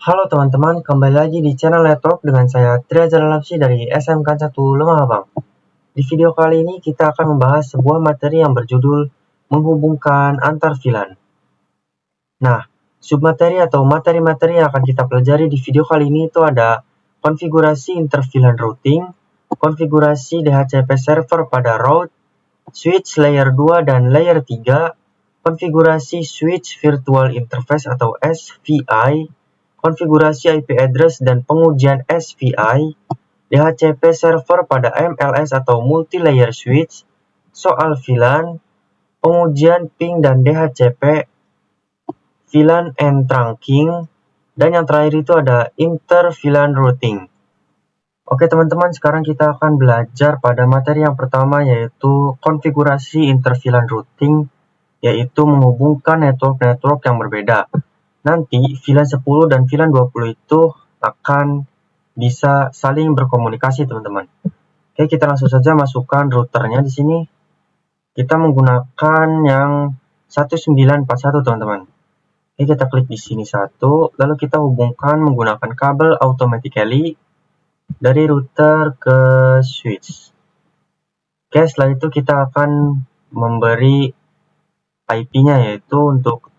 Halo teman-teman, kembali lagi di channel Laptop dengan saya Tria Jalalapsi dari SMK 1 Lemah Abang. Di video kali ini kita akan membahas sebuah materi yang berjudul menghubungkan antar VLAN. Nah, submateri atau materi-materi yang akan kita pelajari di video kali ini itu ada konfigurasi inter-VLAN routing, konfigurasi DHCP server pada route, switch layer 2 dan layer 3, konfigurasi switch virtual interface atau SVI, konfigurasi IP address dan pengujian SVI, DHCP server pada MLS atau multi-layer switch, soal VLAN, pengujian ping dan DHCP, VLAN and trunking, dan yang terakhir itu ada inter-VLAN routing. Oke teman-teman, sekarang kita akan belajar pada materi yang pertama yaitu konfigurasi inter-VLAN routing, yaitu menghubungkan network-network yang berbeda. Nanti VLAN 10 dan VLAN 20 itu akan bisa saling berkomunikasi teman-teman. Oke, kita langsung saja masukkan routernya di sini. Kita menggunakan yang 1941 teman-teman. Oke, kita klik di sini satu, lalu kita hubungkan menggunakan kabel automatically dari router ke switch. Oke, setelah itu kita akan memberi IP-nya, yaitu untuk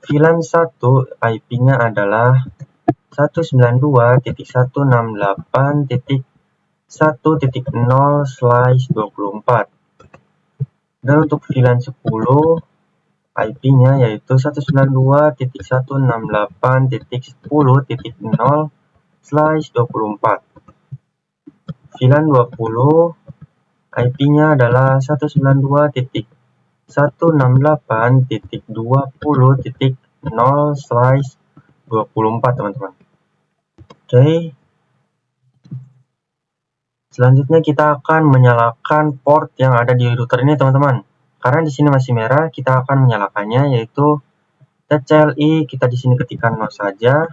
VLAN 1 IP-nya adalah 192.168.1.0/24. Dan untuk VLAN 10 IP-nya yaitu 192.168.10.0/24. VLAN 20 IP-nya adalah 192.168.20.0/24 teman-teman. Oke. Selanjutnya kita akan menyalakan port yang ada di router ini teman-teman. Karena di sini masih merah, kita akan menyalakannya yaitu TCLI, kita di sini ketikkan no saja.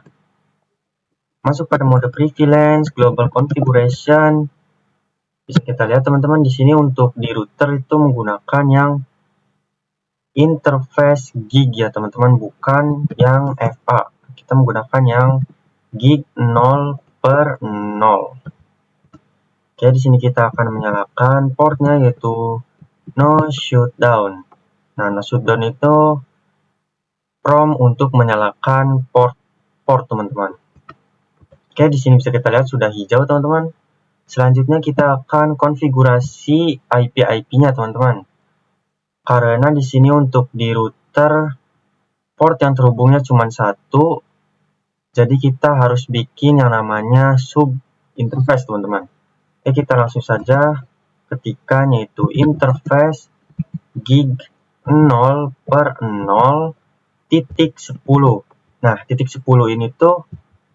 Masuk pada mode prevalence, global configuration. Bisa kita lihat teman-teman di sini untuk di router itu menggunakan yang interface gig ya teman-teman, bukan yang FA. Kita menggunakan yang gig 0/0. Oke, di sini kita akan menyalakan portnya yaitu no shutdown. Nah, no shutdown itu prompt untuk menyalakan port teman-teman. Oke, di sini bisa kita lihat sudah hijau teman-teman. Selanjutnya kita akan konfigurasi IP-nya teman-teman. Karena di sini untuk di router port yang terhubungnya cuma satu, jadi kita harus bikin yang namanya sub interface teman-teman. Oke, kita langsung saja ketikkan yaitu interface gig 0/0.10. Nah, titik 10 ini tuh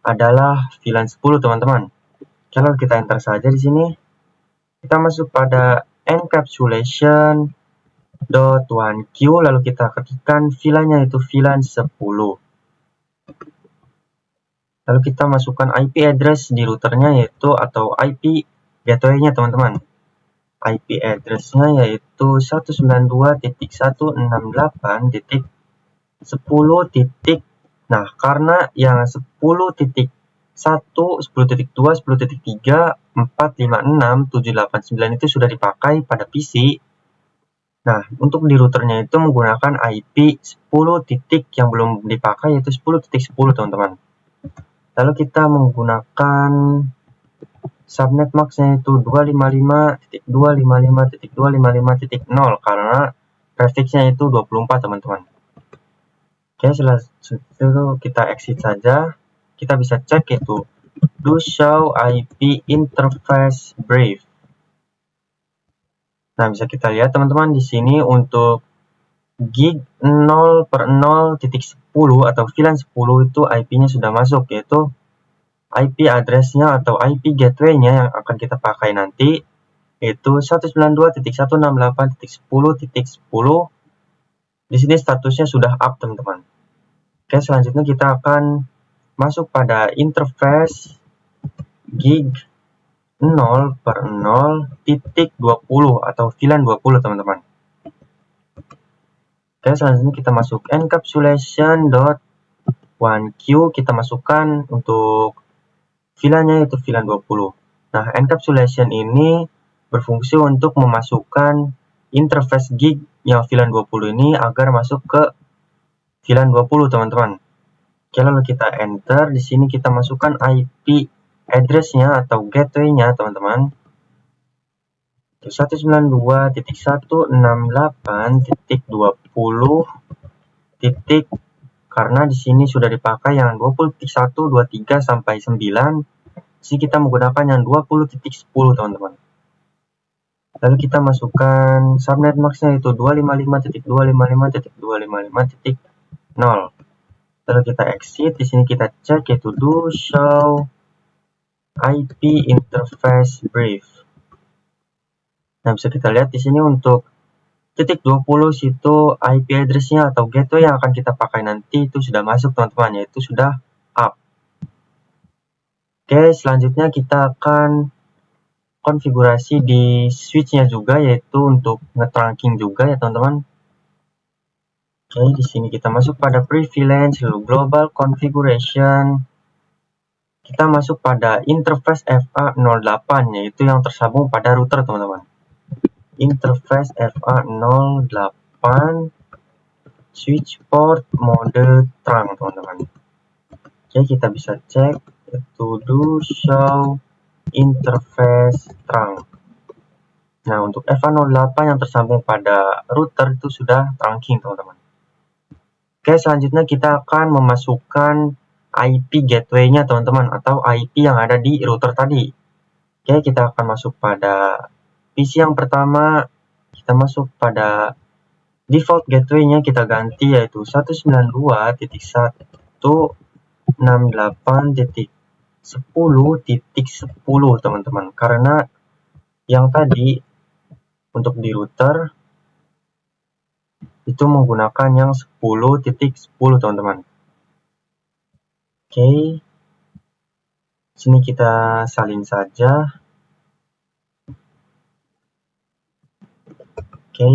adalah VLAN 10 teman-teman. Kalau kita enter saja di sini, kita masuk pada encapsulation.1q, lalu kita ketikkan VLAN-nya itu VLAN 10. Lalu kita masukkan IP address di routernya yaitu atau IP gateway-nya teman-teman. IP address-nya yaitu 192.168.10. Nah, karena yang 10.1, 10.2, 10.3, 4, 5, 6, 7, 8, 9 itu sudah dipakai pada PC. Nah, untuk di routernya itu menggunakan IP 10 titik yang belum dipakai yaitu 10.10 teman-teman. Lalu kita menggunakan subnet max-nya itu 255.255.255.0 karena prefix-nya itu 24 teman-teman. Oke, setelah itu kita exit saja. Kita bisa cek itu do show IP interface brief. Nah, bisa kita lihat teman-teman di sini untuk gig 0/0.10 atau VLAN 10 itu IP-nya sudah masuk, yaitu IP address-nya atau IP gateway-nya yang akan kita pakai nanti yaitu 192.168.10.10. Di sini statusnya sudah up teman-teman. Oke, selanjutnya kita akan masuk pada interface gig 0/0.20 atau VLAN 20 teman-teman. Oke, selanjutnya kita masuk encapsulation 1Q kita masukkan untuk VLAN-nya yaitu VLAN 20. Nah, encapsulation ini berfungsi untuk memasukkan interface gig yang VLAN 20 ini agar masuk ke VLAN 20, teman-teman. Oke, lalu kita enter. Di sini kita masukkan IP address-nya atau gateway-nya, teman-teman. 192.168.20. Karena di sini sudah dipakai yang 20.1, 23 sampai 9. Sini kita menggunakan yang 20.10, teman-teman. Lalu kita masukkan subnet max-nya itu 255.255.255.0. Lalu kita exit. Di sini kita cek yaitu do show IP interface brief. Nah, bisa kita lihat di sini untuk titik 20 situ IP address-nya atau gateway yang akan kita pakai nanti itu sudah masuk, teman-teman, yaitu sudah up. Oke, selanjutnya kita akan konfigurasi di switch-nya juga, yaitu untuk nge-trunking juga ya, teman-teman. Oke, di sini kita masuk pada privilege, lalu global configuration. Kita masuk pada interface FA08, yaitu yang tersambung pada router, teman-teman. Interface FA08 switch port mode trunk, teman-teman. Oke, kita bisa cek itu do show interface trunk. Nah, untuk FA08 yang tersambung pada router itu sudah trunking, teman-teman. Oke, selanjutnya kita akan memasukkan IP gateway-nya, teman-teman, atau IP yang ada di router tadi. Oke, kita akan masuk pada PC yang pertama. Kita masuk pada default gateway-nya, kita ganti yaitu 192.168.10.10, teman-teman. Karena yang tadi untuk di router itu menggunakan yang 10.10, teman-teman. Oke, sini kita salin saja. Oke,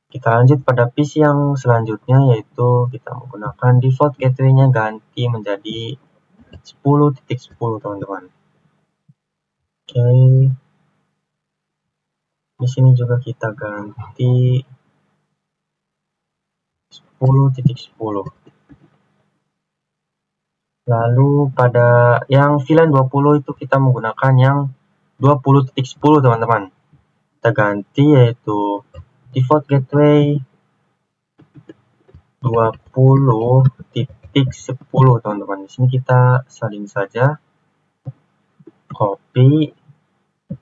kita lanjut pada PC yang selanjutnya, yaitu kita menggunakan default gateway-nya ganti menjadi 10.10, teman-teman. Oke, di sini juga kita ganti 10.10. Lalu pada yang VLAN 20 itu kita menggunakan yang 20.10, teman-teman. Kita ganti yaitu default gateway 20.10, teman-teman. Di sini kita salin saja, copy.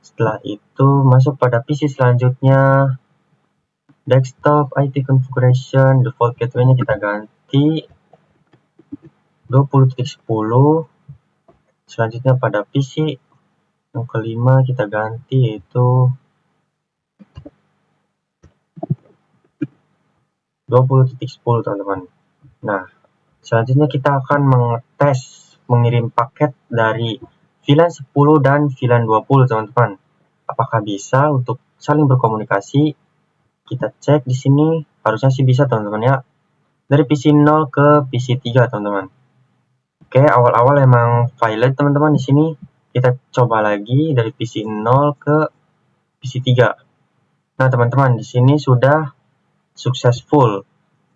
Setelah itu masuk pada PC selanjutnya, desktop IP configuration, default gateway-nya kita ganti 20.10. Selanjutnya pada PC yang kelima kita ganti yaitu 20.10, teman-teman. Nah, selanjutnya kita akan mengirim paket dari VLAN 10 dan VLAN 20, teman-teman. Apakah bisa untuk saling berkomunikasi? Kita cek di sini, harusnya sih bisa, teman-teman ya. Dari PC 0 ke PC 3, teman-teman. Oke, awal-awal emang failed, teman-teman. Di sini kita coba lagi dari PC 0 ke PC 3. Nah, teman-teman, di sini sudah successful,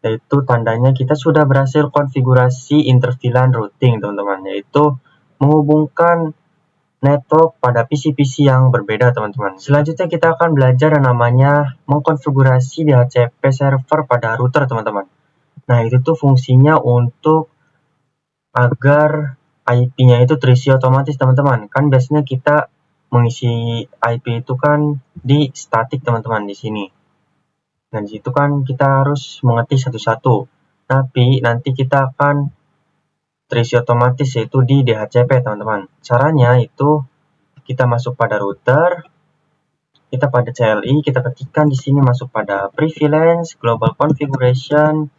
yaitu tandanya kita sudah berhasil konfigurasi inter-VLAN routing, teman-teman, yaitu menghubungkan network pada PC-PC yang berbeda, teman-teman. Selanjutnya kita akan belajar yang namanya mengkonfigurasi DHCP server pada router, teman-teman. Nah, itu tuh fungsinya untuk agar IP-nya itu terisi otomatis, teman-teman. Kan biasanya kita mengisi IP itu kan di static, teman-teman, di sini. Nah, di situ kan kita harus mengetik satu-satu. Tapi nanti kita akan terisi otomatis yaitu di DHCP, teman-teman. Caranya itu kita masuk pada router, kita pada CLI, kita ketikkan di sini masuk pada privilege, global configuration.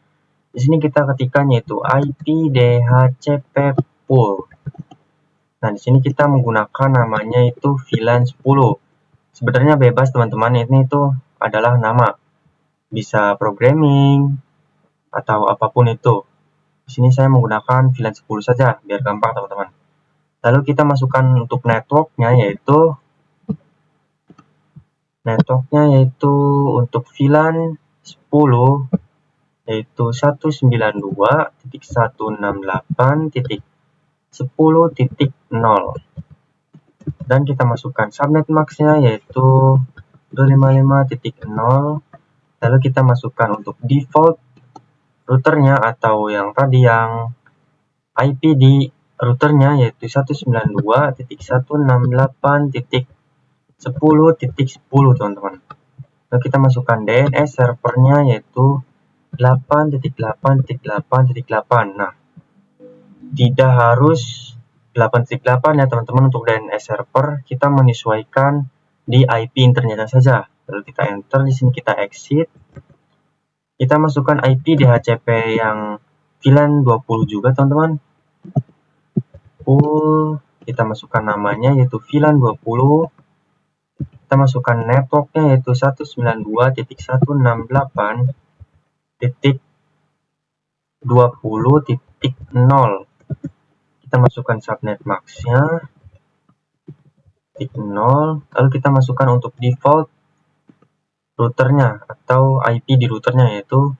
Di sini kita ketikkan yaitu IP DHCP pool. Nah, di sini kita menggunakan namanya itu VLAN 10. Sebenarnya bebas, teman-teman. Ini itu adalah nama. Bisa programming atau apapun itu. Di sini saya menggunakan VLAN 10 saja, biar gampang teman-teman. Lalu kita masukkan untuk networknya, yaitu untuk VLAN 10, yaitu 192.168.10.0. Dan kita masukkan subnet max-nya, yaitu 255.0. Lalu kita masukkan untuk default routernya, atau yang tadi yang IP di routernya, yaitu 192.168.10.10 teman-teman. Lalu kita masukkan DNS servernya, yaitu 8.8.8.8. Nah, tidak harus 8.8 ya teman-teman untuk DNS server, kita menyesuaikan di IP internetnya saja. Lalu kita enter, di sini kita exit. Kita masukkan IP DHCP yang VLAN 20 juga teman-teman. Kita masukkan namanya yaitu VLAN 20. Kita masukkan networknya yaitu 192.168.20.0. Kita masukkan subnet max-nya 0. Lalu kita masukkan untuk default routernya atau IP di routernya yaitu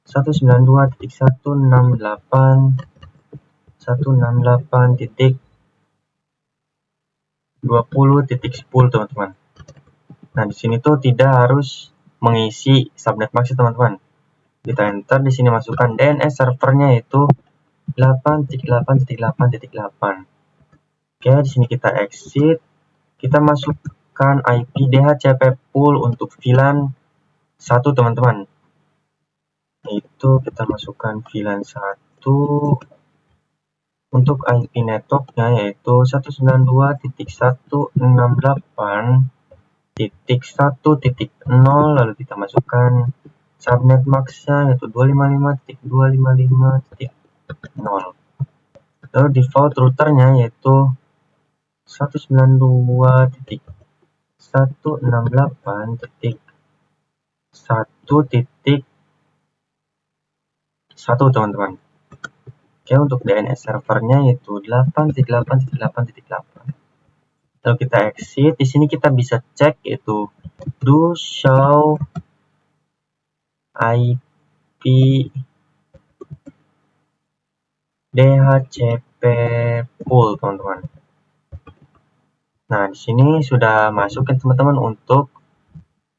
192.168.20.10 teman-teman. Nah, di sini tuh tidak harus mengisi subnet max teman-teman. Kita enter, di sini masukkan DNS servernya yaitu 8.8.8.8. Oke, di sini kita exit. Kita masukkan IP DHCP pool untuk VLAN 1 teman-teman. Itu kita masukkan VLAN 1 untuk IP networknya yaitu 192.168.1.0. lalu kita masukkan subnet max-nya yaitu 255.255.0. lalu default routernya yaitu 192.168.1.1 teman-teman. Oke, untuk DNS servernya yaitu 8.8.8.8. Lalu kita exit. Di sini kita bisa cek yaitu do show IP DHCP pool teman-teman. Nah, di sini sudah masuk kan teman-teman untuk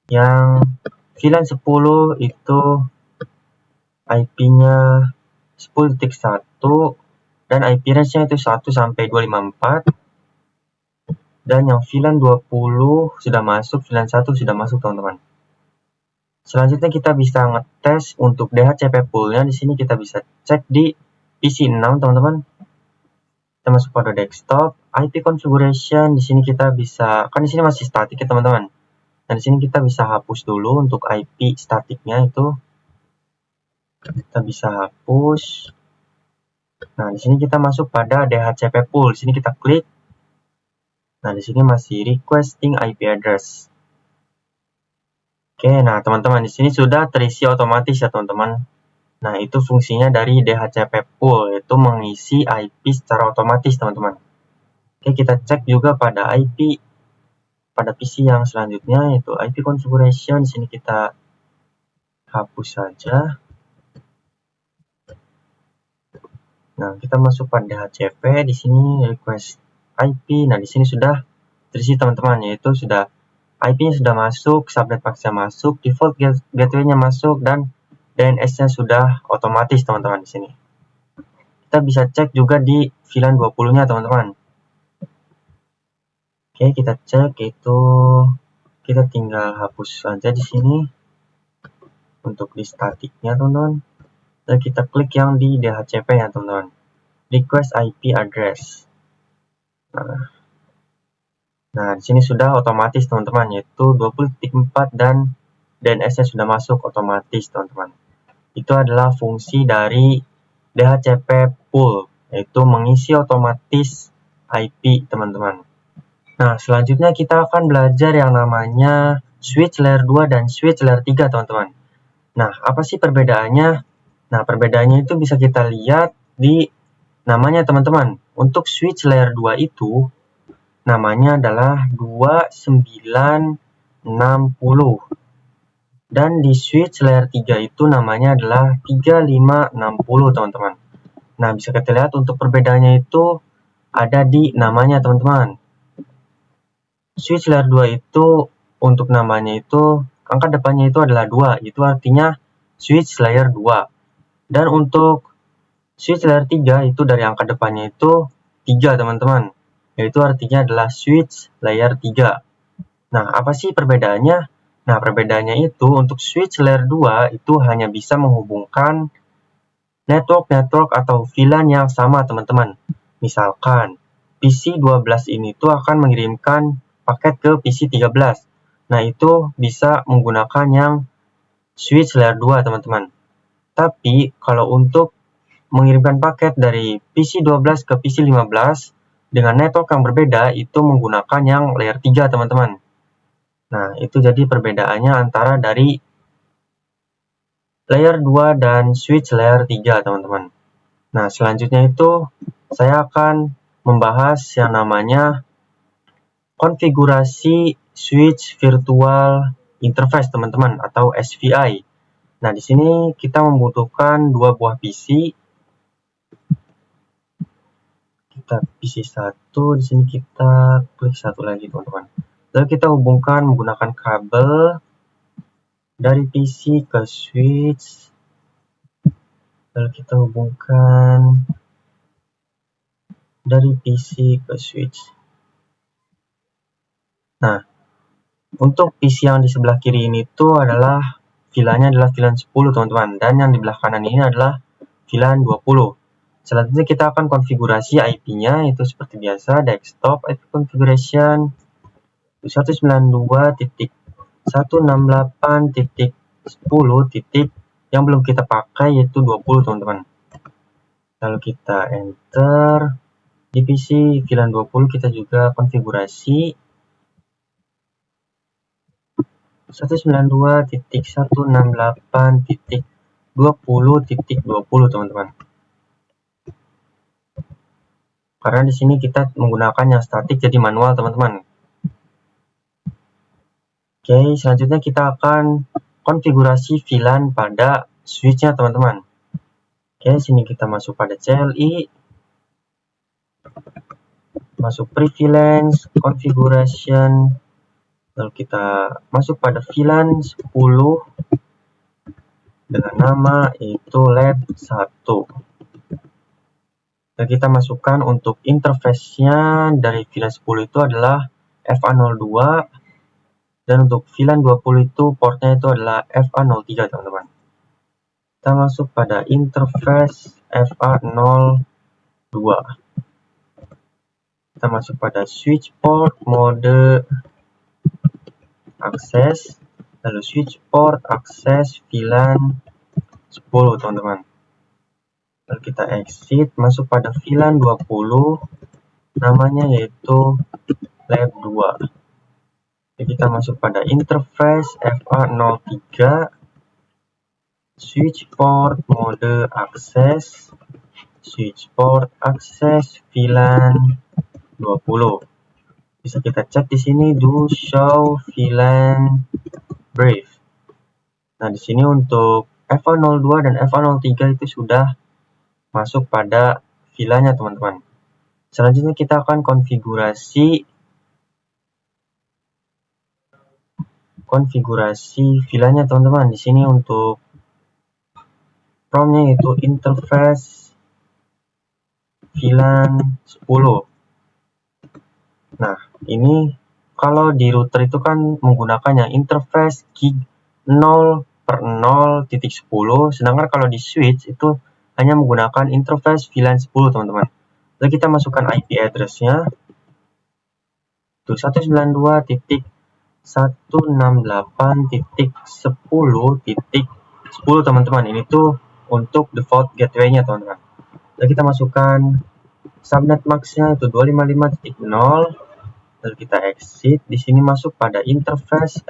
yang VLAN 10 itu IP-nya 10.1 dan IP range-nya itu 1 sampai 254. Dan yang VLAN 20 sudah masuk, VLAN 1 sudah masuk teman-teman. Selanjutnya kita bisa ngetes untuk DHCP pool-nya. Di sini kita bisa cek di PC 6 teman-teman. Kita masuk pada desktop, IP configuration. Di sini kita bisa, kan di sini masih statik ya teman-teman. Dan di sini kita bisa hapus dulu untuk IP statiknya itu. Kita bisa hapus. Nah, di sini kita masuk pada DHCP pool. Di sini kita klik. Nah, di sini masih requesting IP address. Oke, nah teman-teman di sini sudah terisi otomatis ya teman-teman. Nah, itu fungsinya dari DHCP pool, yaitu mengisi IP secara otomatis teman-teman. Oke, kita cek juga pada IP pada PC yang selanjutnya yaitu IP configuration. Di sini kita hapus saja. Nah, kita masuk pada DHCP. Di sini request IP. Nah, di sini sudah terisi teman-teman, yaitu sudah IP-nya sudah masuk, subnet max-nya masuk, default gateway-nya masuk, dan DNS-nya sudah otomatis teman-teman di sini. Kita bisa cek juga di VLAN 20-nya teman-teman. Oke, kita cek itu, kita tinggal hapus saja di sini untuk di statiknya teman-teman. Dan kita klik yang di DHCP ya teman-teman, request IP address. Nah, di sini sudah otomatis teman-teman, yaitu 20.4 dan DNS-nya sudah masuk otomatis teman-teman. Itu adalah fungsi dari DHCP pool, yaitu mengisi otomatis IP teman-teman. Nah, selanjutnya kita akan belajar yang namanya switch layer 2 dan switch layer 3 teman-teman. Nah, apa sih perbedaannya? Nah, perbedaannya itu bisa kita lihat di namanya teman-teman. Untuk switch layer 2 itu namanya adalah 2960. Dan di switch layer 3 itu namanya adalah 3560 teman-teman. Nah, bisa kita lihat untuk perbedaannya itu ada di namanya teman-teman. Switch layer 2 itu untuk namanya itu angka depannya itu adalah 2, itu artinya switch layer 2. Dan untuk switch layer 3 itu dari angka depannya itu 3 teman-teman, yaitu artinya adalah switch layer 3. Nah, apa sih perbedaannya? Nah, perbedaannya itu untuk switch layer 2 itu hanya bisa menghubungkan network atau VLAN yang sama teman-teman. Misalkan PC 12 ini tuh akan mengirimkan paket ke PC 13. Nah, itu bisa menggunakan yang switch layer 2 teman-teman. Tapi kalau untuk mengirimkan paket dari PC 12 ke PC 15 dengan network yang berbeda itu menggunakan yang layer 3 teman-teman. Nah, itu jadi perbedaannya antara dari layer 2 dan switch layer 3 teman-teman. Nah, selanjutnya itu saya akan membahas yang namanya konfigurasi switch virtual interface teman-teman atau SVI. Nah, di sini kita membutuhkan dua buah PC. Kita PC satu, di sini kita klik satu lagi teman-teman. Lalu kita hubungkan menggunakan kabel dari PC ke switch. Lalu kita hubungkan dari PC ke switch. Nah, untuk PC yang di sebelah kiri ini tuh adalah VLAN-nya adalah VLAN 10 teman-teman, dan yang di belah kanan ini adalah VLAN 20. Selanjutnya kita akan konfigurasi IP-nya, itu seperti biasa desktop IP configuration 192.168.10. Yang belum kita pakai yaitu 20 teman-teman. Lalu kita enter. Di PC VLAN 20 kita juga konfigurasi 192.168.20.20 teman-teman. Karena di sini kita menggunakan yang statik jadi manual teman-teman. Oke, selanjutnya kita akan konfigurasi VLAN pada switch-nya teman-teman. Oke, sini kita masuk pada CLI, masuk prevalence, configuration, lalu kita masuk pada VLAN 10 dengan nama itu lab 1. Dan kita masukkan untuk interface-nya dari VLAN 10 itu adalah FA02, dan untuk VLAN 20 itu portnya itu adalah FA03 teman-teman. Kita masuk pada interface FA02. Kita masuk pada switch port mode akses, lalu switch port akses VLAN 10 teman-teman. Lalu kita exit, masuk pada VLAN 20, namanya yaitu lab 2. Jadi kita masuk pada interface FA03, switch port mode akses, switch port akses VLAN 20. Bisa kita cek di sini do show VLAN brief. Nah, di sini untuk FA02 dan FA03 itu sudah masuk pada VLAN-nya teman-teman. Selanjutnya kita akan konfigurasi VLAN-nya teman-teman. Di sini untuk prompt-nya yaitu interface VLAN 10. Nah, ini kalau di router itu kan menggunakan yang interface gig 0/0.10, sedangkan kalau di switch itu hanya menggunakan interface VLAN 10 teman-teman. Lalu kita masukkan IP address-nya itu 192.168.10.10 teman-teman. Ini tuh untuk default gateway-nya teman-teman. Lalu kita masukkan subnet max-nya itu 255.0. Lalu kita exit. Di sini masuk pada interface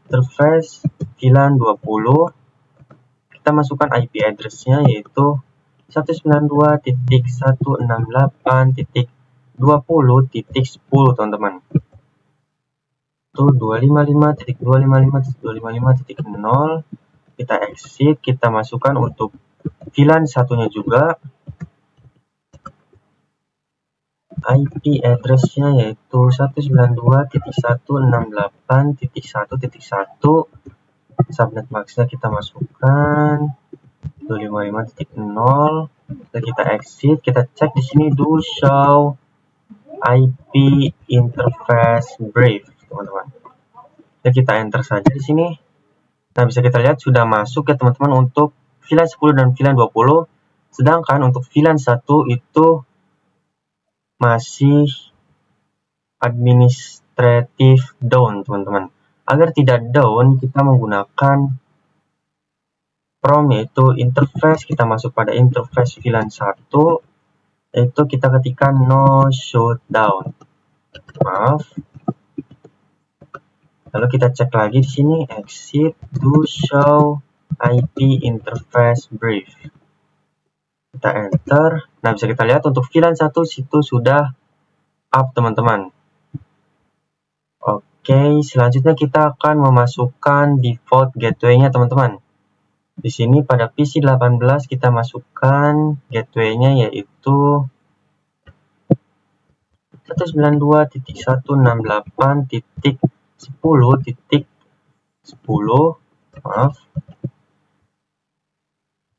interface VLAN 20. kita masukkan IP address-nya yaitu 192.168.20.10 teman-teman. Itu 255.255.255.0. Kita exit, kita masukkan untuk VLAN satunya juga. IP address-nya yaitu 192.168.1.1. Subnet max-nya kita masukkan 255.0. Kita exit, kita cek di sini do show IP interface brief, teman-teman. Kita enter saja di sini. Nah, bisa kita lihat sudah masuk ya teman-teman untuk VLAN 10 dan VLAN 20. Sedangkan untuk VLAN 1 itu masih administrative down, teman-teman. Agar tidak down, kita menggunakan prom yaitu interface. Kita masuk pada interface VLAN 1, yaitu kita ketikkan no shutdown. Maaf. Lalu kita cek lagi di sini, exit, do show IP interface brief. Kita enter. Nah, bisa kita lihat untuk VLAN 1 situ sudah up, teman-teman. Oke, selanjutnya kita akan memasukkan default gateway-nya, teman-teman. Di sini pada PC 18 kita masukkan gateway-nya yaitu 192.168.10.10. Maaf.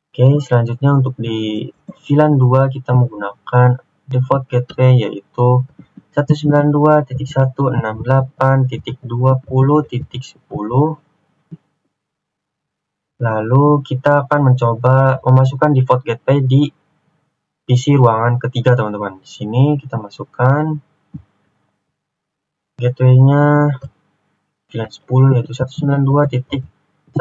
Oke, selanjutnya untuk di VLAN 2 kita menggunakan default gateway yaitu 192.168.20.10. Lalu kita akan mencoba memasukkan default gateway di PC ruangan ketiga, teman-teman. Di sini kita masukkan gateway-nya VLAN 10 yaitu 192.168.10.10.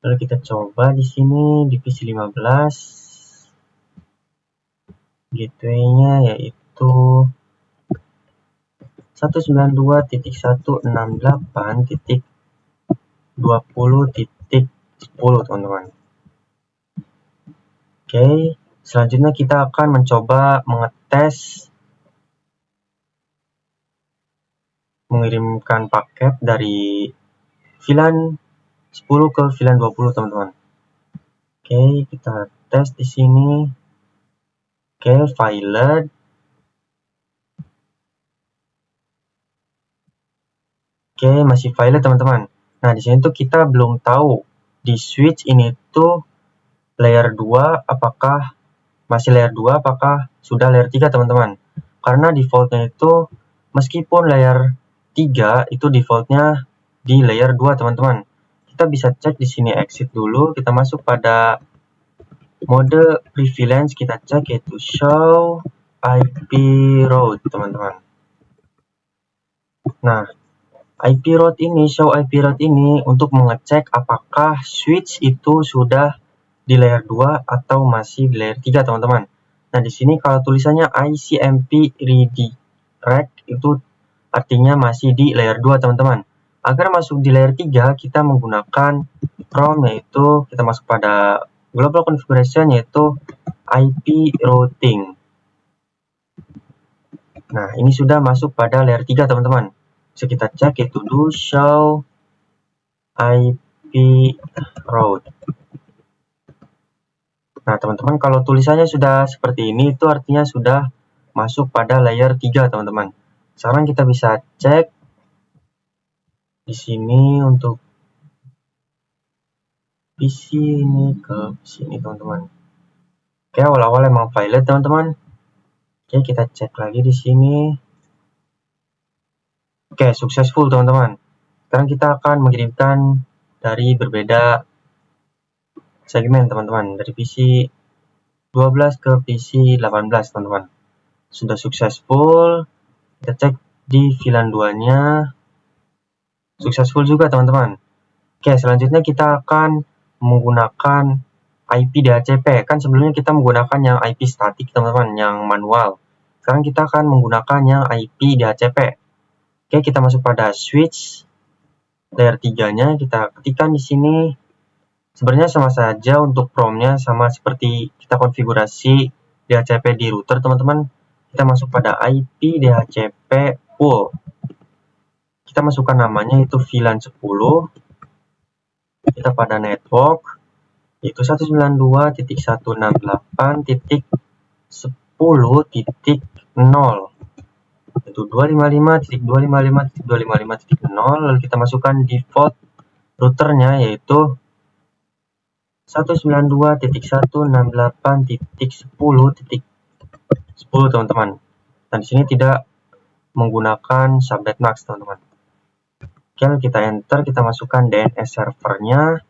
Lalu kita coba di sini di PC 15 gateway-nya yaitu 192.168.20.10, teman-teman. Oke, selanjutnya kita akan mencoba mengetes mengirimkan paket dari VLAN 10 ke VLAN 20, teman-teman. Oke, kita tes di sini. Oke, failed. Oke, masih failed, teman-teman. Nah, di sini tuh kita belum tahu di switch ini tuh layer 2 apakah masih layer 2 apakah sudah layer 3, teman-teman. Karena defaultnya itu meskipun layer 3 itu defaultnya di layer 2, teman-teman. Kita bisa cek di sini, exit dulu, kita masuk pada mode prevalence, kita cek yaitu show IP route, teman-teman. Nah, IP route ini, show IP route ini untuk mengecek apakah switch itu sudah di layer 2 atau masih di layer 3, teman-teman. Nah, di sini kalau tulisannya ICMP redirect itu artinya masih di layer 2, teman-teman. Agar masuk di layer 3, kita menggunakan prom yaitu kita masuk pada global configuration yaitu IP routing. Nah, ini sudah masuk pada layer 3, teman-teman. Bisa kita cek yaitu do show IP route. Nah, teman-teman, kalau tulisannya sudah seperti ini itu artinya sudah masuk pada layer 3, teman-teman. Sekarang kita bisa cek di sini untuk PC ini ke sini, teman-teman. Oke, awal-awal emang failed, teman-teman. Oke, kita cek lagi di sini. Oke, successful, teman-teman. Sekarang kita akan mengirimkan dari berbeda segmen, teman-teman. Dari PC 12 ke PC 18, teman-teman. Sudah successful. Kita cek di VLAN 2-nya. Successful juga, teman-teman. Oke, selanjutnya kita akan menggunakan IP DHCP. Kan sebelumnya kita menggunakan yang IP statik, teman-teman, yang manual. Sekarang kita akan menggunakan yang IP DHCP. Oke, kita masuk pada switch. layer 3-nya kita ketikkan di sini. Sebenarnya sama saja untuk promnya, sama seperti kita konfigurasi DHCP di router, teman-teman. Kita masuk pada IP DHCP pool. Kita masukkan namanya itu VLAN 10. Kita pada network yaitu 192.168.10.0 itu 255.255.255.0. lalu kita masukkan default routernya yaitu 192.168.10.10 teman-teman. Dan di sini tidak menggunakan subnet max teman-teman. Oke, kita enter, kita masukkan DNS servernya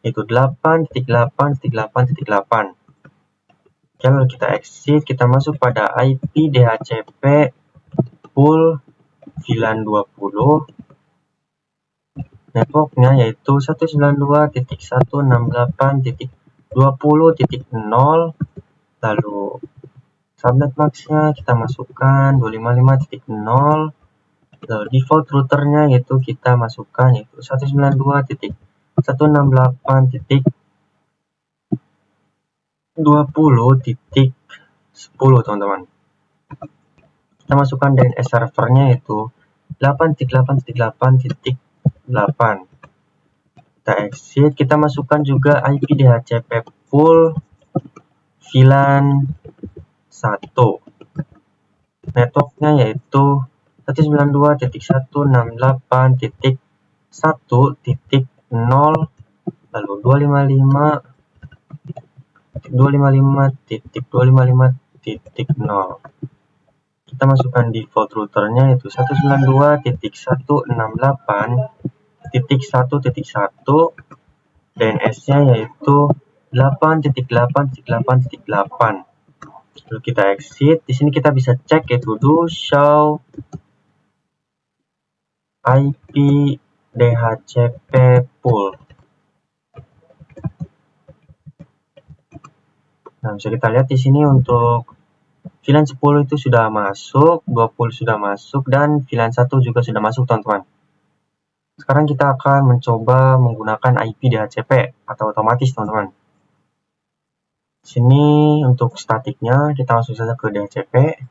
yaitu 8.8.8.8. Oke, lalu kita exit, kita masuk pada IP DHCP pool VLAN 20. Networknya yaitu 192.168.20.0. lalu subnet maxnya kita masukkan 255.0. lalu default routernya yaitu kita masukkan yaitu 192.168.20.10 teman-teman. Kita masukkan DNS servernya yaitu 8.8.8.8. Kita exit, kita masukkan juga IP DHCP pool VLAN 1. Networknya yaitu 192.168.1.0 lalu 255.255.255.0. kita masukkan default routernya yaitu 192.168.1.1. DNS-nya yaitu 8.8.8.8. lalu kita exit. Di sini kita bisa cek yaitu do show IP DHCP pool. Nah, bisa kita lihat di sini untuk VLAN 10 itu sudah masuk, 20 sudah masuk, dan VLAN 1 juga sudah masuk, teman-teman. Sekarang kita akan mencoba menggunakan IP DHCP atau otomatis, teman-teman. Sini untuk statiknya kita langsung saja ke DHCP.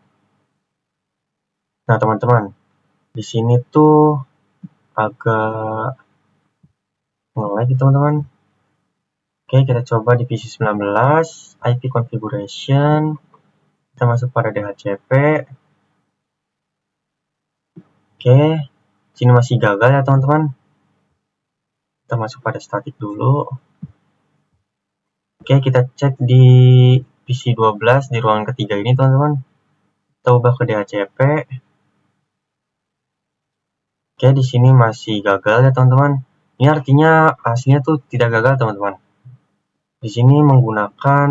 Nah, teman-teman, di sini tuh agak nge-lag, teman-teman. Oke, kita coba di PC 19, IP configuration. Kita masuk pada DHCP. Oke, sini masih gagal ya, teman-teman. Kita masuk pada statik dulu. Oke, kita cek di PC 12 di ruangan ketiga ini, teman-teman. Kita ubah ke DHCP. Oke, di sini masih gagal ya, teman-teman. Ini artinya aslinya tuh tidak gagal, teman-teman. Di sini menggunakan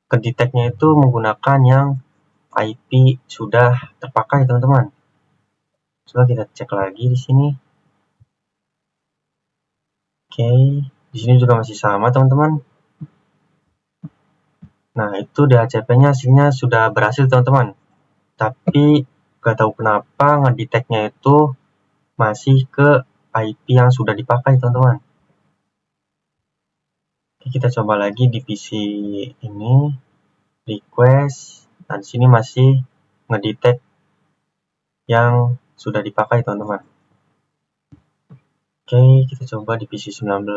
kedeteknya itu menggunakan yang IP sudah terpakai, teman-teman. Coba kita cek lagi di sini. Oke, di sini juga masih sama, teman-teman. Nah, itu DHCP-nya hasilnya sudah berhasil, teman-teman. Tapi gak tahu kenapa ngedeteknya itu masih ke IP yang sudah dipakai, teman-teman. Oke, kita coba lagi di PC ini, request. Nah, di sini masih ngedetect yang sudah dipakai, teman-teman. Oke, kita coba di PC 19.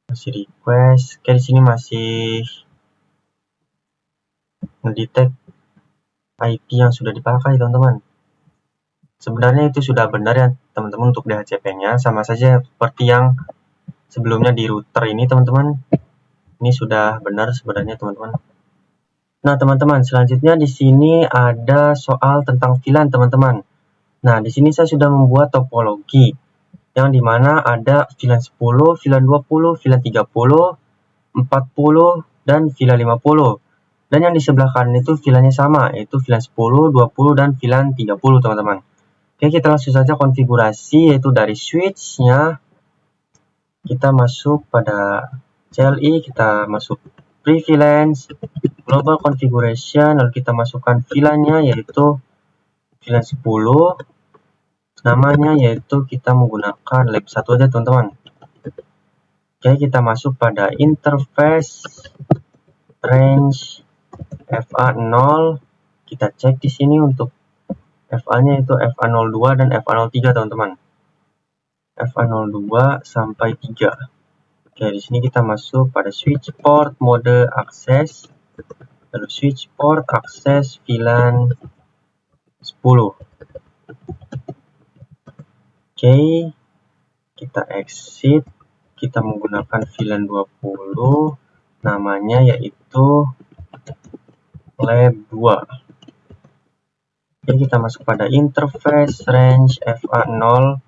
Masih request. Oke, di sini masih ngedetect IP yang sudah dipakai, teman-teman. Sebenarnya itu sudah benar ya, teman-teman, untuk DHCP-nya. Sama saja seperti yang sebelumnya di router ini, teman-teman. Ini sudah benar sebenarnya, teman-teman. Nah, teman-teman, selanjutnya di sini ada soal tentang VLAN, teman-teman. Nah, di sini saya sudah membuat topologi yang dimana ada VLAN 10, VLAN 20, VLAN 30, 40, dan VLAN 50. Dan yang di sebelah kanan itu VLAN-nya sama, yaitu VLAN 10, 20, dan VLAN 30, teman-teman. Oke, kita langsung saja konfigurasi, yaitu dari switch-nya. Kita masuk pada CLI, kita masuk prevalence, global configuration, lalu kita masukkan VLAN-nya, yaitu VLAN 10. Namanya yaitu kita menggunakan lab 1 aja teman-teman. Oke, kita masuk pada interface range FA0. Kita cek di sini untuk FA-nya itu FA02 dan FA03 teman-teman. FA02 sampai 3. Oke, di sini kita masuk pada switch port mode akses, lalu switch port akses VLAN 10. Oke, kita exit, kita menggunakan VLAN 20, namanya yaitu lab 2. Oke, kita masuk pada interface range FA0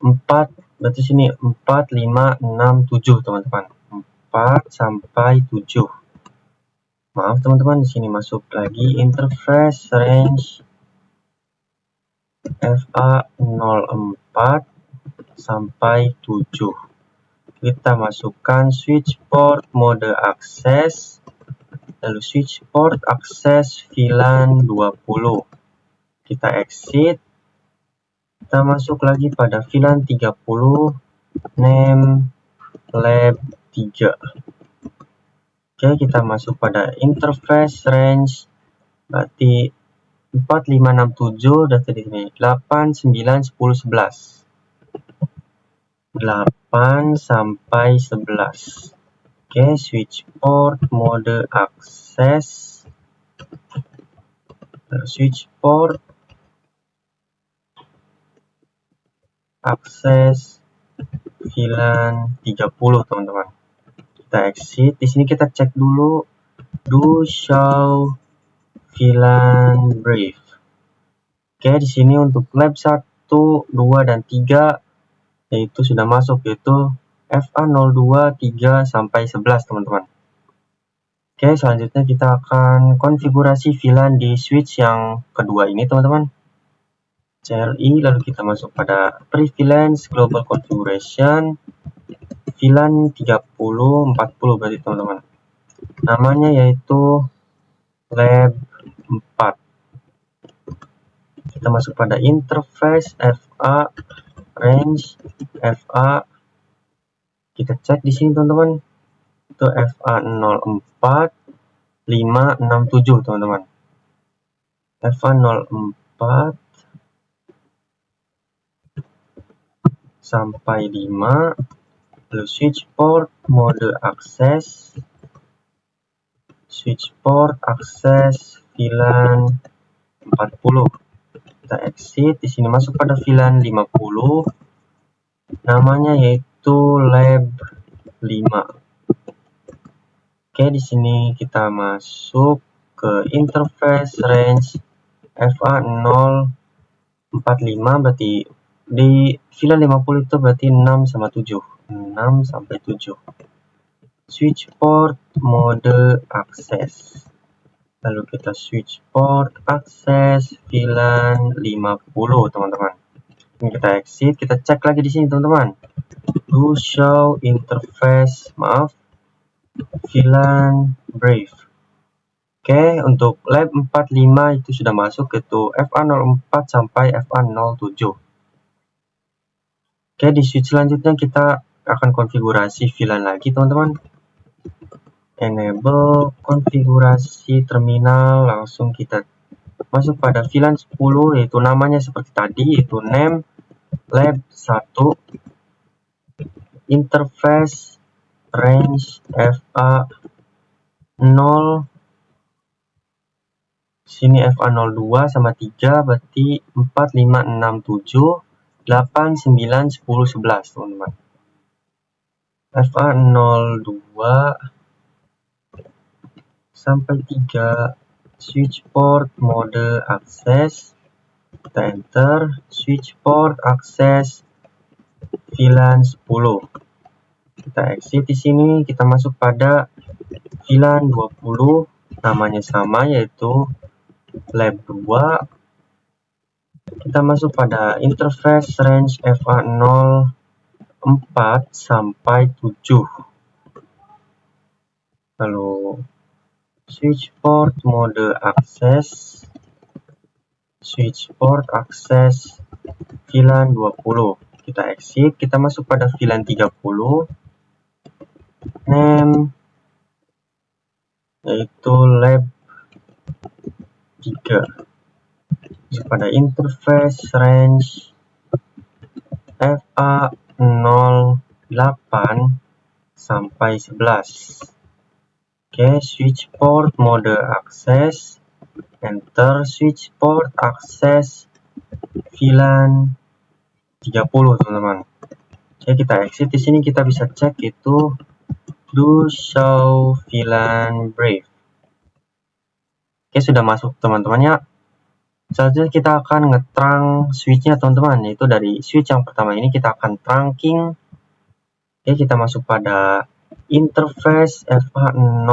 4, berarti sini 4, 5, 6, 7 teman-teman. 4 sampai 7. Maaf teman-teman, di sini masuk lagi interface range FA04 sampai 7. Kita masukkan switch port mode akses, lalu switch port akses VLAN 20. Kita exit. Kita masuk lagi pada VLAN 30, name lab 3. Oke, kita masuk pada interface range, berarti 4, 5, 6, 7, dan tadi ini 8, 9, 10, 11. 8 sampai 11. Oke, switch port mode akses, switch port akses VLAN 30 teman-teman. Kita exit. Di sini kita cek dulu do show VLAN brief. Oke, di sini untuk lab 1, 2 dan 3 yaitu sudah masuk, yaitu FA02, 3 sampai 11 teman-teman. Oke, selanjutnya kita akan konfigurasi VLAN di switch yang kedua ini teman-teman. CLI, lalu kita masuk pada prevalence global configuration VLAN 30, 40 berarti teman-teman. Namanya yaitu lab 4. Kita masuk pada interface FA range FA. Kita cek di sini teman-teman. Itu FA04 5, 6, 7 teman-teman. FA04 sampai 5, lalu switch port mode akses, switch port akses VLAN 40. Kita exit. Di sini masuk pada VLAN 50, namanya yaitu lab 5. Oke, di sini kita masuk ke interface range FA045, berarti di VLAN 50 itu berarti 6 sama 7. 6 sampai 7. Switch port mode akses. Lalu kita switch port akses VLAN 50 teman-teman. Ini kita exit, kita cek lagi di sini teman-teman. Do show interface, VLAN brief. Oke, untuk lab 45 itu sudah masuk, yaitu FA04 sampai FA07. Oke, di switch selanjutnya kita akan konfigurasi VLAN lagi teman-teman. Enable konfigurasi terminal, langsung kita masuk pada VLAN 10, yaitu namanya seperti tadi, yaitu name lab 1, interface range FA0, sini FA02 sama 3, berarti 4, 5, 6, 7, 8, 9, 10, 11 teman-teman. FA02 sampai 3, switch port mode akses, kita enter, switch port akses VLAN 10. Kita exit. Di sini kita masuk pada VLAN 20, namanya sama yaitu lab 2. Kita masuk pada interface range FA04 sampai 7. Lalu switch port mode akses, switch port access VLAN 20. Kita exit, kita masuk pada VLAN 30. Name yaitu lab 3. Masuk pada interface range FA08 sampai 11. Oke, switch port mode access, enter switch port access VLAN 30, teman-teman. Oke, kita exit. Di sini kita bisa cek itu do show VLAN brief. Oke, sudah masuk teman-teman ya. Selanjutnya kita akan ngetrang switchnya teman-teman, yaitu dari switch yang pertama ini kita akan trunking. Oke, kita masuk pada interface FA0.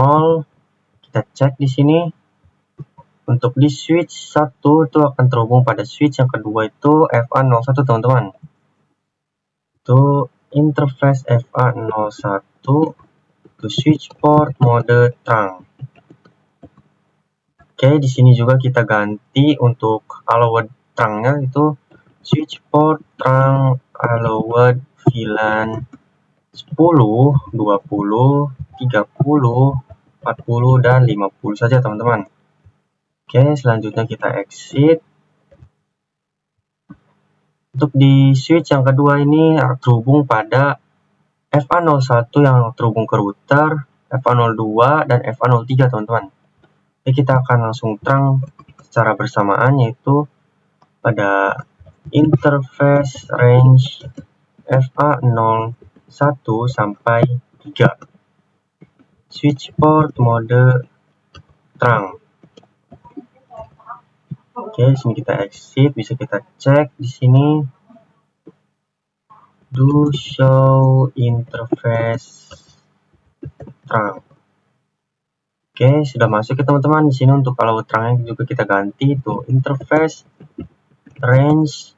Kita cek di sini. Untuk di switch 1 itu akan terhubung pada switch yang kedua itu FA01 teman-teman. Itu interface FA01 to switch port mode trunk. Oke, di sini juga kita ganti untuk allowed trunknya itu switch port trunk allowed VLAN 10, 20, 30, 40, dan 50 saja teman-teman. Oke, selanjutnya kita exit. Untuk di switch yang kedua ini terhubung pada FA01 yang terhubung ke router, FA02 dan FA03 teman-teman. Jadi kita akan langsung terang secara bersamaan, yaitu pada interface range FA01 sampai 3. Switch port mode terang. Oke, sini kita exit, bisa kita cek di sini. Do show interface terang. Oke, sudah masuk ya teman-teman. Di sini untuk kalau terangnya juga kita ganti itu interface range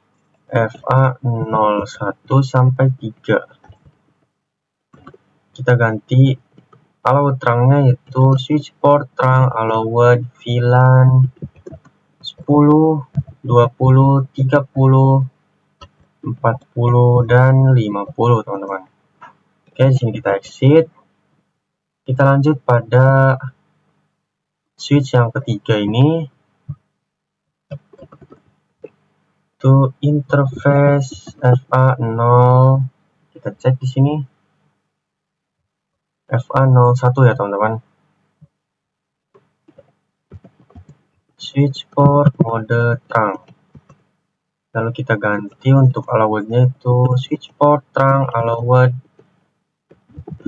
FA01 sampai 3. Kita ganti allowed terangnya itu switch port terang allowed VLAN 10, 20, 30, 40 dan 50 teman-teman. Oke, di sini kita exit. Kita lanjut pada switch yang ketiga ini, itu interface FA0. Kita cek di sini FA01 ya teman-teman. Switch port mode trunk. Lalu kita ganti untuk allowednya itu switch port trunk allowed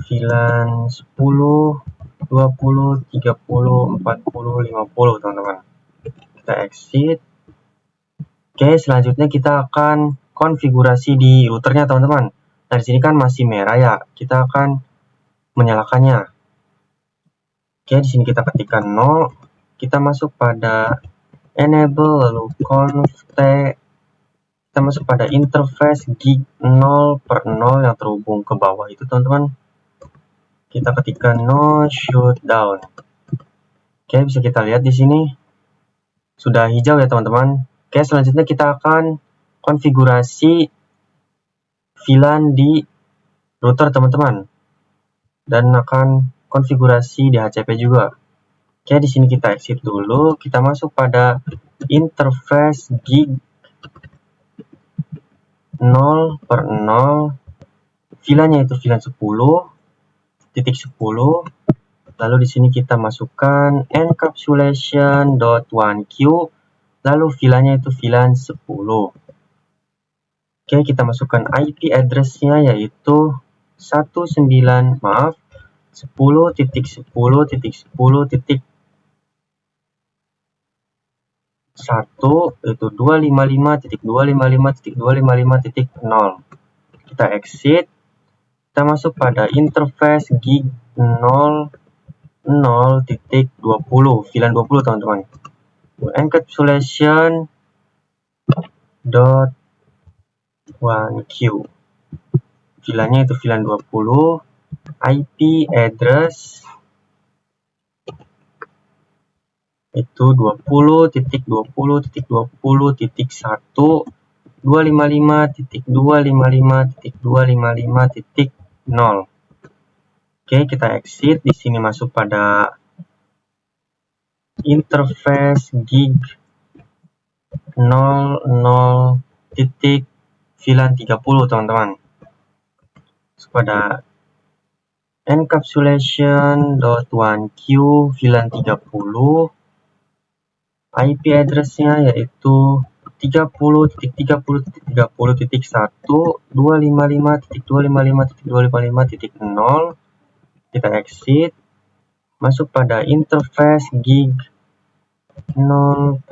VLAN 10, 20, 30, 40, 50 teman-teman. Kita exit. Oke, selanjutnya kita akan konfigurasi di routernya teman-teman. Nah, di sini kan masih merah ya, kita akan menyalakannya. Oke, di sini kita ketikkan 0, kita masuk pada enable lalu conf-t, kita masuk pada interface gig 0/0 yang terhubung ke bawah itu teman-teman. Kita ketikkan no shutdown. Oke, bisa kita lihat di sini sudah hijau ya teman-teman. Oke, selanjutnya kita akan konfigurasi VLAN di router teman-teman, dan akan konfigurasi di HCP juga. Oke, di sini kita exit dulu. Kita masuk pada interface gig 0/0. VLAN-nya itu VLAN 10.10. Lalu di sini kita masukkan encapsulation.1q. Lalu VLAN-nya itu VLAN 10. Oke, kita masukkan IP address-nya yaitu 10.10.10.10.1 itu 255.255.255.0. Kita exit. Kita masuk pada interface gig 0.0.20 VLAN 20 teman-teman. Encapsulation.1q. VLAN-nya itu VLAN 20. IP address itu 20.20.20.1 255.255.255.0. Oke, kita exit. Di sini masuk pada interface gig 00.VLAN 30, teman-teman. Pada encapsulation.1q VLAN 30, IP address-nya yaitu 30.30.30.1 255.255.255.0. Kita exit, masuk pada interface gig 0/0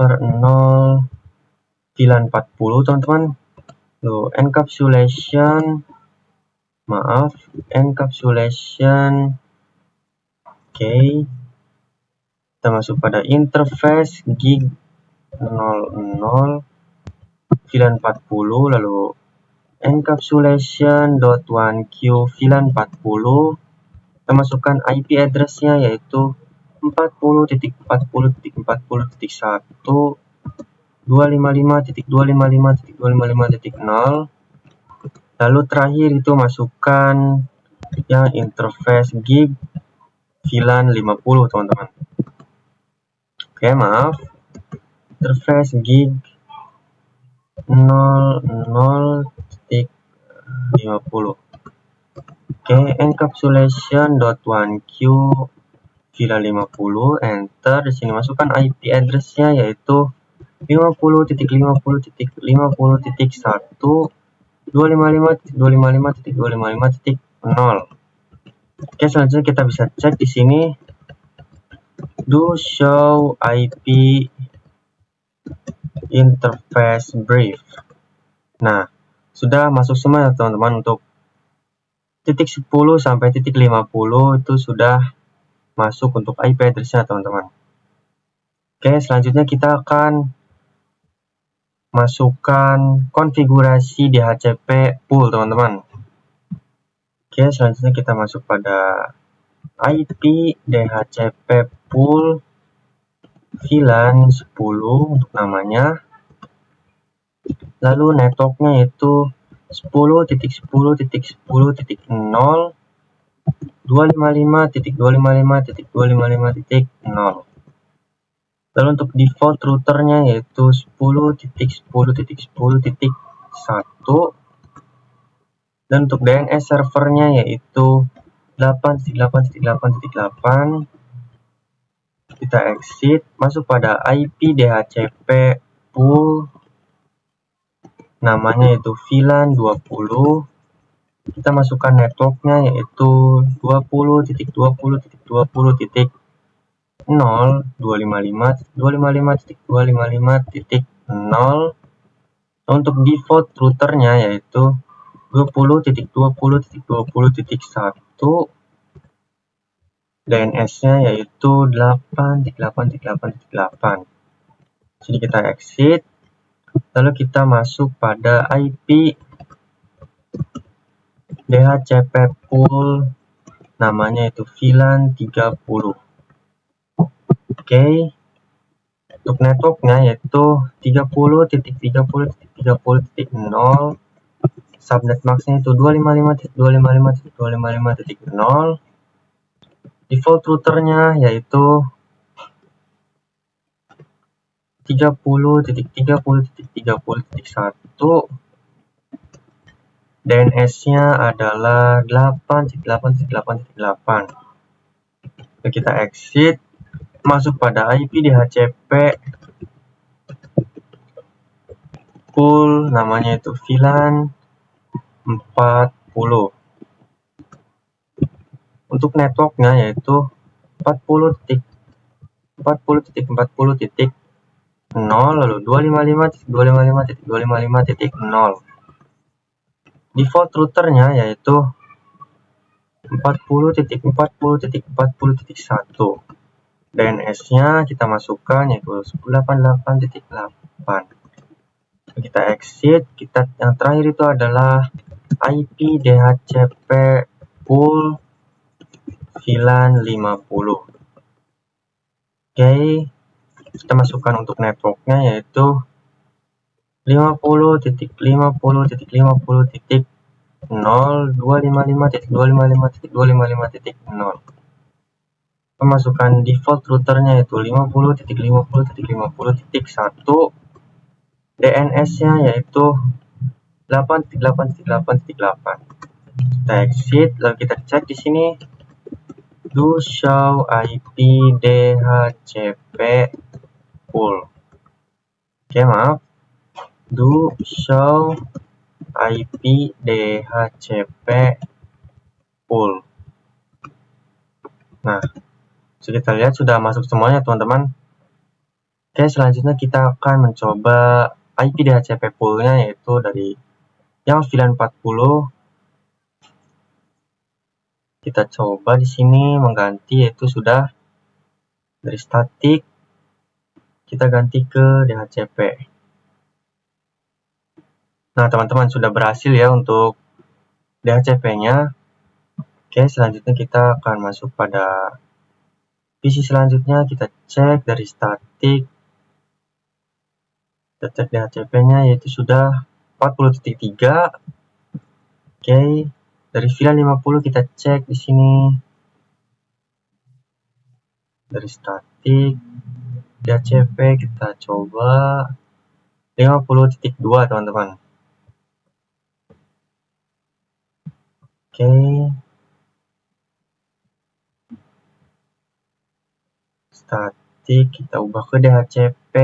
VLAN 40, teman-teman. Lalu encapsulation, oke. Kita masuk pada interface gig 00 VLAN 40, lalu encapsulation.1q VLAN 40. Kita masukkan IP address-nya yaitu 40.40.40.1 255.255.255.0. Lalu terakhir itu masukkan yang interface gig VLAN 50, teman-teman. Oke, maaf. Interface gig 00.50. Oke, encapsulation.1q VLAN 50, enter. Di sini masukkan IP address-nya yaitu 50.50.50.1 255.255.255.0. Oke, selanjutnya kita bisa cek di sini do show IP interface brief. Nah, sudah masuk semua ya, teman-teman. Untuk titik 10 sampai titik 50 itu sudah masuk untuk IP address-nya, teman-teman. Oke, selanjutnya kita akan masukkan konfigurasi DHCP pool, teman-teman. Oke, selanjutnya kita masuk pada IP DHCP pool VLAN 10 untuk namanya. Lalu networknya itu 10.10.10.0 255.255.255.0. Lalu untuk default routernya yaitu 10.10.10.1, dan untuk DNS servernya yaitu 8.8.8.8. Kita exit, masuk pada IP DHCP pool, namanya yaitu VLAN 20. Kita masukkan networknya yaitu 20.20.20.0 255.255.255.0. Untuk default routernya yaitu 20.20.20.1, DNS-nya yaitu 8.8.8.8. Jadi kita exit, lalu kita masuk pada IP DHCP pool, namanya itu VLAN 30. Oke, untuk networknya yaitu 30.30.30.0, subnet maxnya itu 255.255.255.0. Default routernya yaitu 30.30.30.1, DNS-nya adalah 8.8.8.8. Kita exit, masuk pada IP DHCP pool, namanya itu VLAN 40. Untuk networknya yaitu 40.40.40.0, lalu 255.255.255.0. Default routernya yaitu 40.40.40.1. DNS-nya kita masukkan yaitu 188.8. Kita exit, yang terakhir itu adalah IP DHCP pool VLAN 50. Oke, Kita masukkan untuk networknya yaitu 50.50.255.255.255.0. Memasukkan default routernya yaitu 50.50.50.1. DNS-nya yaitu 8.8.8.8. Kita exit, lalu kita cek di sini do show IP DHCP pool. Oke, maaf. Do show IP DHCP pool. Nah, kita lihat sudah masuk semuanya, teman-teman. Oke, selanjutnya kita akan mencoba IP DHCP pool-nya yaitu dari yang VLAN 40. Kita coba di sini mengganti, yaitu sudah dari statik kita ganti ke DHCP. Nah, teman-teman, sudah berhasil ya untuk DHCP-nya. Oke, selanjutnya kita akan masuk pada PC selanjutnya. Kita cek dari statik. Kita cek DHCP-nya yaitu sudah 40.3. Oke, dari VLAN 50 kita cek di sini. Dari statik DHCP kita coba 50.2, teman-teman. Oke. Statik kita ubah ke DHCP.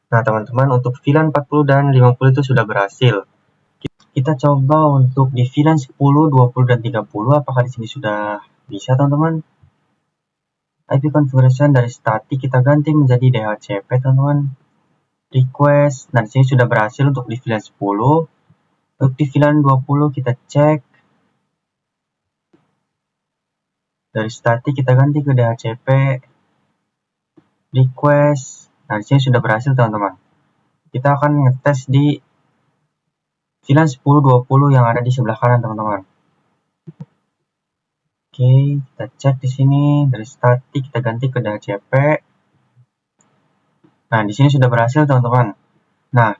Nah, teman-teman, untuk VLAN 40 dan 50 itu sudah berhasil. Kita coba untuk di VLAN 10, 20 dan 30 apakah di sini sudah bisa, teman-teman? IP configuration dari statik kita ganti menjadi DHCP, teman-teman. Request. Nah, di sini sudah berhasil untuk di VLAN 10. Untuk di VLAN 20 kita cek. Dari statik kita ganti ke DHCP. Request. Nah, di sini sudah berhasil, teman-teman. Kita akan ngetes di VLAN 10, 20 yang ada di sebelah kanan, teman-teman. Oke, kita cek di sini dari statik kita ganti ke DHCP. Nah, di sini sudah berhasil, teman-teman. Nah,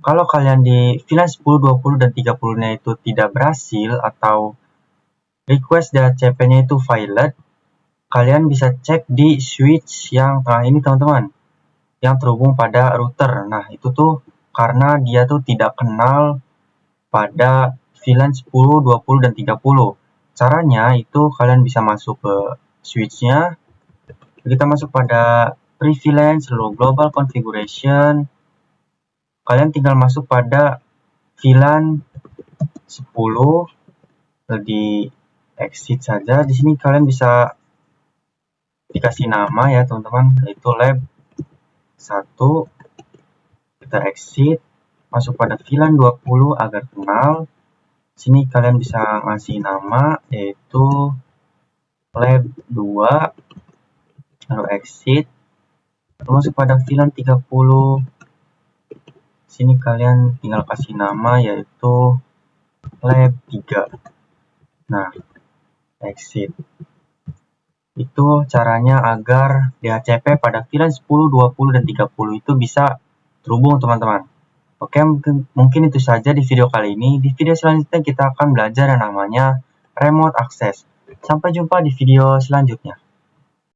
kalau kalian di VLAN 10, 20 dan 30-nya itu tidak berhasil atau request DHCP-nya itu failed, kalian bisa cek di switch yang tengah ini, teman-teman, yang terhubung pada router. Nah, itu tuh karena dia tuh tidak kenal pada VLAN 10, 20 dan 30. Caranya itu kalian bisa masuk ke switch-nya. Kita masuk pada prevalence, lalu global configuration. Kalian tinggal masuk pada VLAN 10, di exit saja. Di sini kalian bisa dikasih nama ya, teman-teman, yaitu lab 1. Kita exit, masuk pada VLAN 20 agar kenal. Sini kalian bisa ngasih nama yaitu lab 2, lalu exit, lalu masuk pada VLAN 30. Sini kalian tinggal kasih nama yaitu lab 3. Nah, exit. Itu caranya agar DHCP pada VLAN 10, 20 dan 30 itu bisa terhubung, teman-teman. Oke, mungkin itu saja di video kali ini. Di video selanjutnya kita akan belajar yang namanya remote access. Sampai jumpa di video selanjutnya.